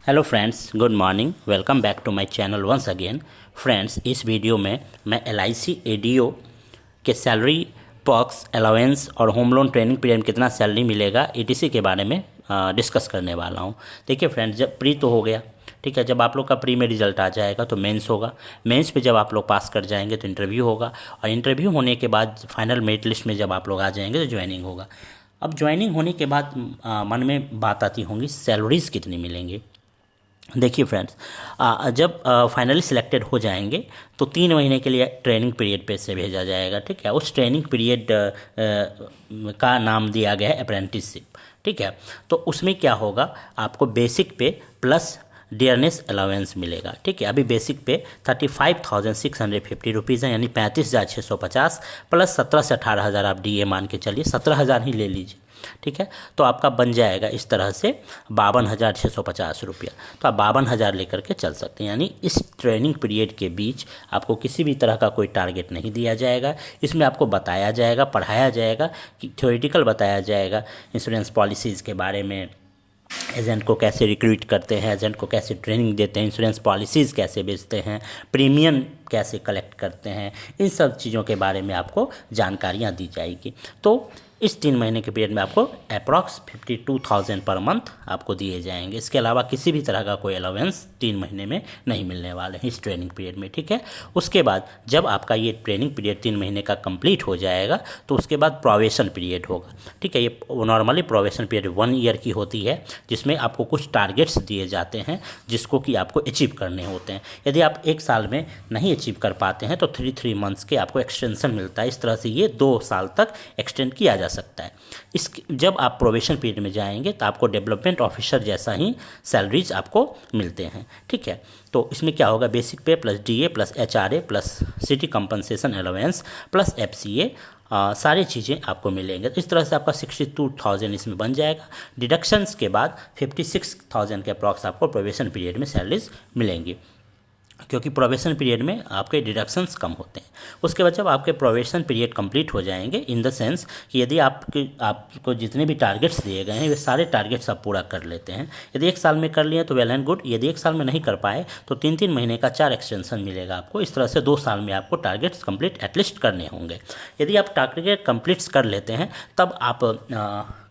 Hello friends, good morning. Welcome back to my channel once again. Friends, इस video में मैं LIC ADO के salary, perks, allowance और home loan training period में कितना salary मिलेगा ETC के बारे में डिस्कस करने वाला हूँ। देखिए फ्रेंड्स, जब प्री तो हो गया, ठीक है। जब आप लोग का प्री में रिजल्ट आ जाएगा तो मेंस होगा। मेंस पे जब आप लोग पास कर जाएंगे तो इंटरव्यू होगा, और इंटरव्यू होने के बाद फाइनल मेरिट लिस्ट में जब आप लोग आ जाएंगे तो ज्वाइनिंग होगा। अब ज्वाइनिंग होने के बाद मन में बात आती होंगी सैलरीज कितनी मिलेंगी। देखिए फ्रेंड्स, जब फाइनली सिलेक्टेड हो जाएंगे तो 3 महीने के लिए ट्रेनिंग पीरियड पे से भेजा जाएगा, ठीक है। उस ट्रेनिंग पीरियड का नाम दिया गया है अप्रेंटिसशिप, ठीक है। तो उसमें क्या होगा, आपको बेसिक पे प्लस डियरनेस अलाउंस मिलेगा, ठीक है। अभी बेसिक पे 35,650 रुपीज़ है, यानी 35,650 प्लस 17 से 18,000 आप DA मान के चलिए, 17,000 ही ले लीजिए, ठीक है। तो आपका बन जाएगा इस तरह से 52,650 रुपया। तो आप 52,000 लेकर के चल सकते हैं। यानी इस ट्रेनिंग पीरियड के बीच आपको किसी भी तरह का कोई टारगेट नहीं दिया जाएगा। इसमें आपको बताया जाएगा, पढ़ाया जाएगा, कि थ्योरेटिकल बताया जाएगा इंश्योरेंस पॉलिसीज़ के बारे में, एजेंट को कैसे रिक्रूट करते हैं, एजेंट को कैसे ट्रेनिंग देते हैं, इंश्योरेंस पॉलिसीज़ कैसे बेचते हैं, प्रीमियम कैसे कलेक्ट करते हैं, इन सब चीज़ों के बारे में आपको जानकारियाँ दी जाएगी। तो इस 3 महीने के पीरियड में आपको अप्रॉक्स 52,000 पर मंथ आपको दिए जाएंगे। इसके अलावा किसी भी तरह का कोई अलाउंस 3 महीने में नहीं मिलने वाले हैं इस ट्रेनिंग पीरियड में, ठीक है। उसके बाद जब आपका ये ट्रेनिंग पीरियड 3 महीने का कंप्लीट हो जाएगा तो उसके बाद प्रोवेशन पीरियड होगा, ठीक है। ये नॉर्मली प्रोवेशन पीरियड 1 ईयर की होती है, जिसमें आपको कुछ टारगेट्स दिए जाते हैं जिसको कि आपको अचीव करने होते हैं। यदि आप 1 साल में नहीं अचीव कर पाते हैं तो 3 मंथ्स के आपको एक्सटेंशन मिलता है। इस तरह से ये 2 साल तक एक्सटेंड किया जा सकता है। जब आप प्रोबेशन पीरियड में जाएंगे तो आपको डेवलपमेंट ऑफिसर जैसा ही सैलरीज आपको मिलते हैं, ठीक है। तो इसमें क्या होगा, बेसिक पे plus DA plus HRA plus city compensation allowance plus FCA, सारी चीज़ें आपको मिलेंगे। तो इस तरह से आपका 62,000 इसमें बन जाएगा। डिडक्शंस के बाद 56,000 के अप्रॉक्स आपको प्रोबेशन पीरियड में सैलरीज मिलेंगी, क्योंकि प्रोबेशन पीरियड में आपके डिडक्शंस कम होते हैं। उसके बाद जब आपके प्रोबेशन पीरियड कंप्लीट हो जाएंगे, इन द सेंस कि यदि आपको जितने भी टारगेट्स दिए गए हैं वे सारे टारगेट्स आप पूरा कर लेते हैं। यदि 1 साल में कर लिए तो वेल एंड गुड। यदि 1 साल में नहीं कर पाए तो 3 महीने का 4 एक्सटेंशन मिलेगा आपको। इस तरह से 2 साल में आपको टारगेट्स कंप्लीट एटलीस्ट करने होंगे। यदि आप टारगेट कंप्लीट कर लेते हैं तब आप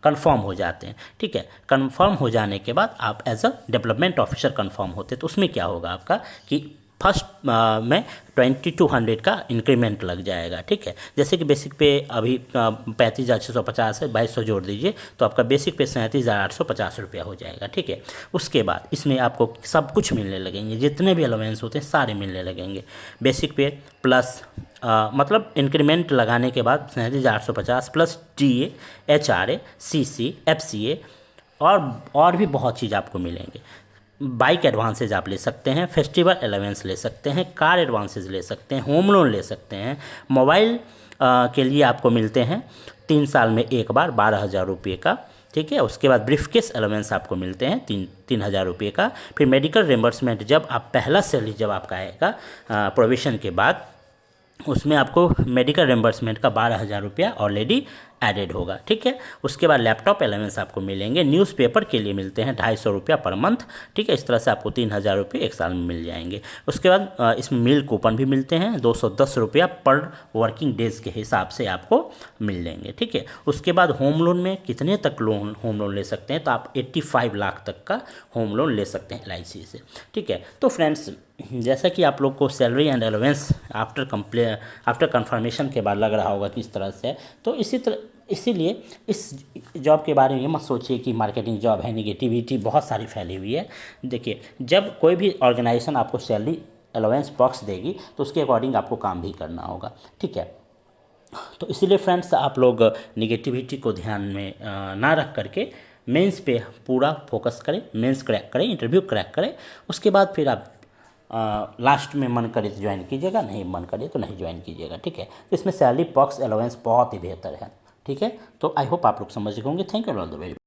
कन्फर्म हो जाते हैं, ठीक है। कन्फर्म हो जाने के बाद आप as a development officer confirm होते हैं। तो उसमें क्या होगा आपका कि फर्स्ट में 2200 का इंक्रीमेंट लग जाएगा, ठीक है। जैसे कि बेसिक पे अभी 35,650 है, 2200 जोड़ दीजिए तो आपका बेसिक पे 37,850 रुपया हो जाएगा, ठीक है। उसके बाद इसमें आपको सब कुछ मिलने लगेंगे, जितने भी अलाउंस होते हैं सारे मिलने लगेंगे बेसिक पे प्लस मतलब इंक्रीमेंट लगाने के बाद 37,850 plus DA HRA CC FCA और भी बहुत चीज़ आपको मिलेंगे। बाइक एडवांसेज आप ले सकते हैं, फेस्टिवल अलाउंस ले सकते हैं, कार एडवांसेज ले सकते हैं, होम लोन ले सकते हैं, मोबाइल के लिए आपको मिलते हैं 3 साल में एक बार 12,000 रुपये का, ठीक है। उसके बाद ब्रीफकेस अलाउंस आपको मिलते हैं 3,000 रुपये का। फिर मेडिकल रिम्बर्समेंट जब आप पहला सैलरी जब आपका आएगा प्रोविशन के बाद, उसमें आपको मेडिकल रिम्बर्समेंट का 12,000 रुपया ऑलरेडी एडेड होगा, ठीक है। उसके बाद लैपटॉप अलाउंस आपको मिलेंगे। न्यूज़पेपर के लिए मिलते हैं 250 रुपया पर मंथ, ठीक है। इस तरह से आपको 3,000 रुपये 1 साल में मिल जाएंगे। उसके बाद इसमें मील कूपन भी मिलते हैं 210 रुपया पर वर्किंग डेज के हिसाब से आपको मिल जाएंगे, ठीक है। उसके बाद होम लोन में कितने तक होम लोन ले सकते हैं, तो आप 85 लाख तक का होम लोन ले सकते हैं LIC से, ठीक है। तो फ्रेंड्स, जैसा कि आप लोग को salary and allowance after confirmation के बाद लग रहा होगा कि इस तरह से, तो इसीलिए इस जॉब के बारे में मत सोचिए कि मार्केटिंग जॉब है, निगेटिविटी बहुत सारी फैली हुई है। देखिए, जब कोई भी ऑर्गेनाइजेशन आपको सैलरी अलाउंस बॉक्स देगी तो उसके अकॉर्डिंग आपको काम भी करना होगा, ठीक है। तो इसीलिए फ्रेंड्स, आप लोग निगेटिविटी को ध्यान में ना रख करके मेंस पे पूरा फोकस करें, मेंस क्रैक करें, इंटरव्यू क्रैक करें। उसके बाद फिर आप लास्ट में मन करे तो ज्वाइन कीजिएगा, नहीं मन करे तो नहीं ज्वाइन कीजिएगा, ठीक है। तो इसमें सैलरी पर्क्स अलाउंस बहुत ही बेहतर है, ठीक है। तो आई होप आप लोग समझ गए होंगे। Thank you all the very much.